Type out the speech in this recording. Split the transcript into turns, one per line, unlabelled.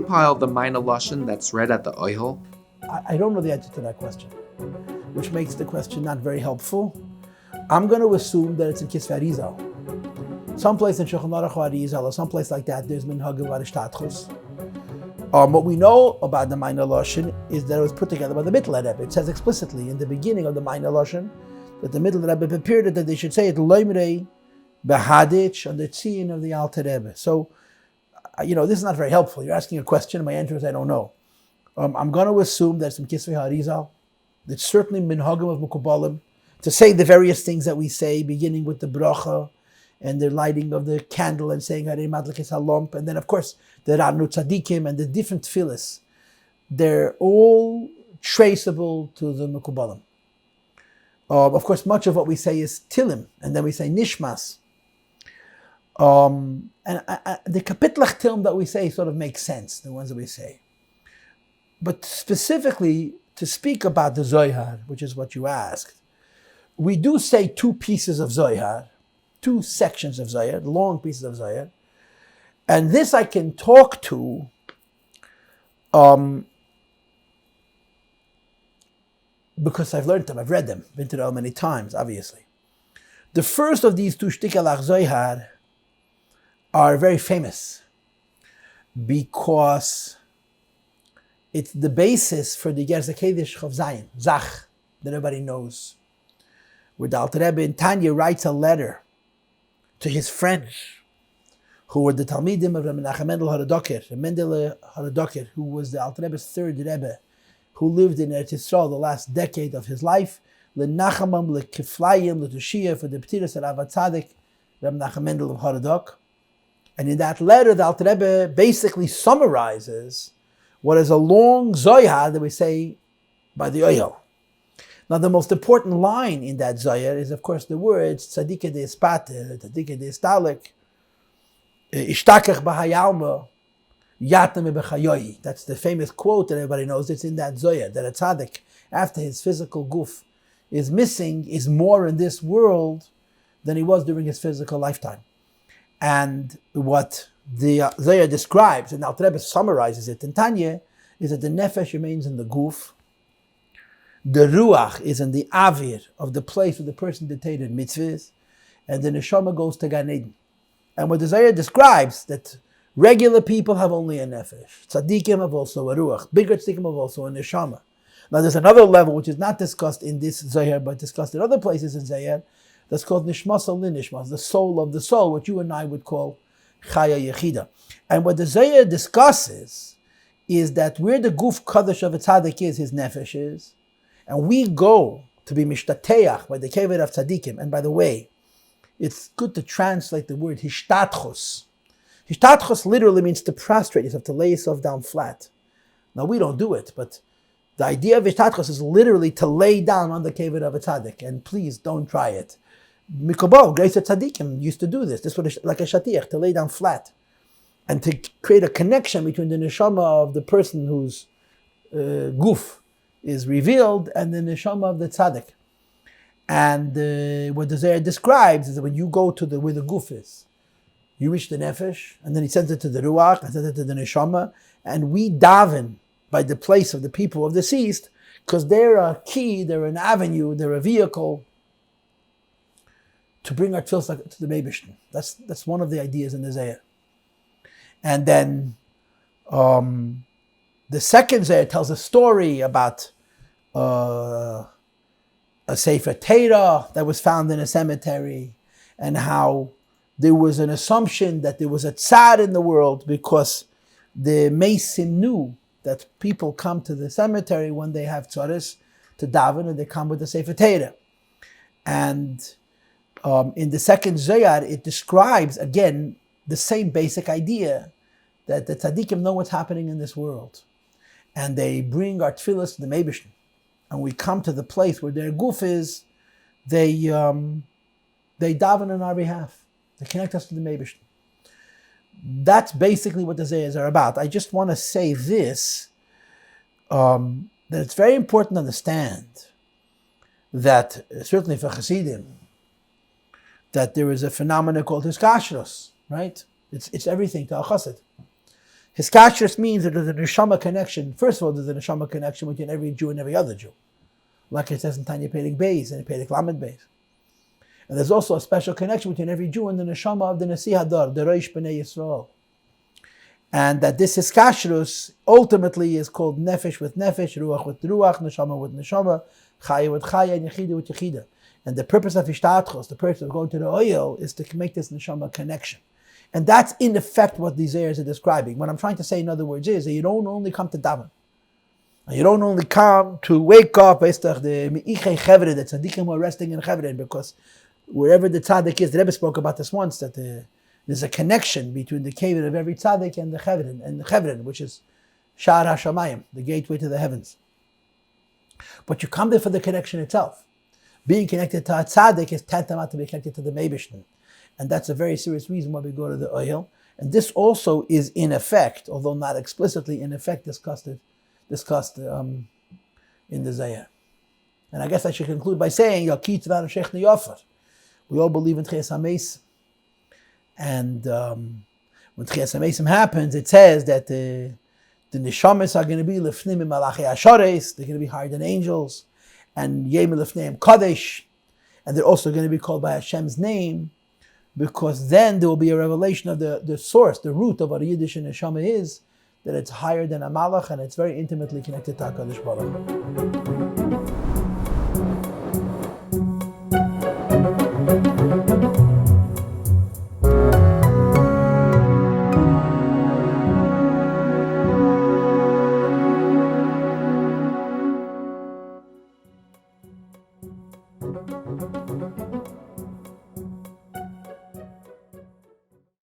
compile the Ma'aineh Lashon that's read at the ohel?
I don't know the answer to that question, which makes the question not very helpful. I'm going to assume that it's in Kisvei Arizal. Someplace in Shulchan Aruch Arizal or someplace like that, there's Minhag Varishtatchus. What we know about the Ma'aineh Lashon is that it was put together by the Mittel Rebbe. It says explicitly in the beginning of the Ma'aineh Lashon that the Mittel Rebbe prepared it that they should say it Loimrei Behadich on the Tzion of the Alter Rebbe. So, this is not very helpful. You're asking a question, and my answer is I don't know. I'm going to assume that it's in Kisvei Harizal. It's certainly Minhagim of Mukubalim to say the various things that we say, beginning with the bracha and the lighting of the candle and saying Harei Madlikis Halomp, and then of course the Ranu Tzadikim and the different tefillas. They're all traceable to the Mukubalim. Of course, much of what we say is Tilim, and then we say Nishmas. And the Kapitlach Tilim that we say sort of makes sense, the ones that we say. But specifically, to speak about the Zohar, which is what you asked, we do say two pieces of Zohar, two sections of Zohar, long pieces of Zohar. And this I can talk to because I've learned them, I've read them, been to them many times, obviously. The first of these two Shtikalach Zohar are very famous because it's the basis for the Gersa Kedesh Chav Zayin, Zach, that everybody knows. Where the Alter Rebbe in Tanya writes a letter to his friends, who were the Talmidim of Rabbi Menachem Mendel Haradoker, who was the Alter Rebbe's third Rebbe, who lived in Eretz Yisrael the last decade of his life, L'Nachamam, L'Kiflayim, L'Tushiyah, for the Ptiras of Rav Tzadik, Rabbi Menachem Mendel of Haradok. And in that letter, the Alter Rebbe basically summarizes what is a long Zohar that we say by the ohel. Now, the most important line in that Zohar is, of course, the words Tzadike de Espater, Tzadike de Estalik, Ishtakach b'Hayalma, Yatame b'Chayoyi. That's the famous quote that everybody knows. It's in that Zohar, that a tzaddik, after his physical guf is missing, is more in this world than he was during his physical lifetime. And what the Zohar describes, and Alter Rebbe summarizes it in Tanya, is that the nefesh remains in the guf, the ruach is in the avir of the place where the person dictated mitzvahs, and the neshama goes to Gan Eden. And what the Zohar describes, that regular people have only a nefesh, tzaddikim have also a ruach, bigger tzaddikim have also a neshama. Now there's another level which is not discussed in this Zohar, but discussed in other places in Zohar, that's called nishmas al-nishmas, the soul of the soul, what you and I would call Chaya Yechida. And what the Zohar discusses is that where the guf kadosh of a tzaddik is, his nefesh is, and we go to be mishtateach by the kever of tzaddikim. And by the way, it's good to translate the word hishtatchus. Hishtatchus literally means to prostrate yourself, to lay yourself down flat. Now we don't do it, but the idea of hishtatchus is literally to lay down on the kever of a tzaddik. And please don't try it. Mikobal, great tzaddikim used to do this. This was like a shatiach, to lay down flat, and to create a connection between the neshama of the person whose guf is revealed and the neshama of the tzaddik. And what the Zohar describes is that when you go to where the guf is, you reach the nefesh, and then he sends it to the ruach, and sends it to the neshama, and we daven by the place of the people of the deceased, because they're a key, they're an avenue, they're a vehicle to bring our tefillos to the Meibishter. That's one of the ideas in the Zohar. And then the second Zohar tells a story about a Sefer Torah that was found in a cemetery, and how there was an assumption that there was a tzad in the world because the Mesim knew that people come to the cemetery when they have tzaddis to daven, and they come with the Sefer Torah. And in the second Zohar, it describes, again, the same basic idea, that the tzaddikim know what's happening in this world. And they bring our tefillos to the Meibishter. And we come to the place where their guf is, they daven on our behalf. They connect us to the Meibishter. That's basically what the Zohars are about. I just want to say this, that it's very important to understand that, certainly for Hasidim, that there is a phenomenon called hiskashrus, right? It's everything to a chassid. Hiskashrus means that there's a neshama connection. First of all, there's a neshama connection between every Jew and every other Jew. Like it says in Tanya Perek Beis and Perek Lamed Beis. And there's also a special connection between every Jew and the neshama of the Nasi Hadar, the Reish B'nai Yisrael. And that this hiskashrus ultimately is called nefesh with nefesh, ruach with ruach, neshama with neshama, chaya with chaya, and yechida with yechida. And the purpose of ishtadchos, the purpose of going to the ohel, is to make this neshama connection. And that's in effect what these ayahs are describing. What I'm trying to say, in other words, is that you don't only come to daven. You don't only come to wake up, the me'ichei chevren, that tzaddikim are resting in chevren, because wherever the tzaddik is, the Rebbe spoke about this once, that there's a connection between the cave of every tzaddik and the chevren, which is Sha'ar HaShamayim, the gateway to the heavens. But you come there for the connection itself. Being connected to a tzaddik is tantamount to be connected to the Meibishter. And that's a very serious reason why we go to the ohel. And this also is in effect, although not explicitly, in effect discussed in the Zayah. And I guess I should conclude by saying, we all believe in Tchias HaMeisim. And when Tchias HaMeisim happens, it says that the neshamas are going to be lefnim malachei ashares, they're going to be higher than angels, and yem lefneim kadesh, and they're also going to be called by Hashem's name, because then there will be a revelation of the source, the root of what a Yiddish neshama is, that it's higher than a malach, and it's very intimately connected to HaKadosh Baruch Hu.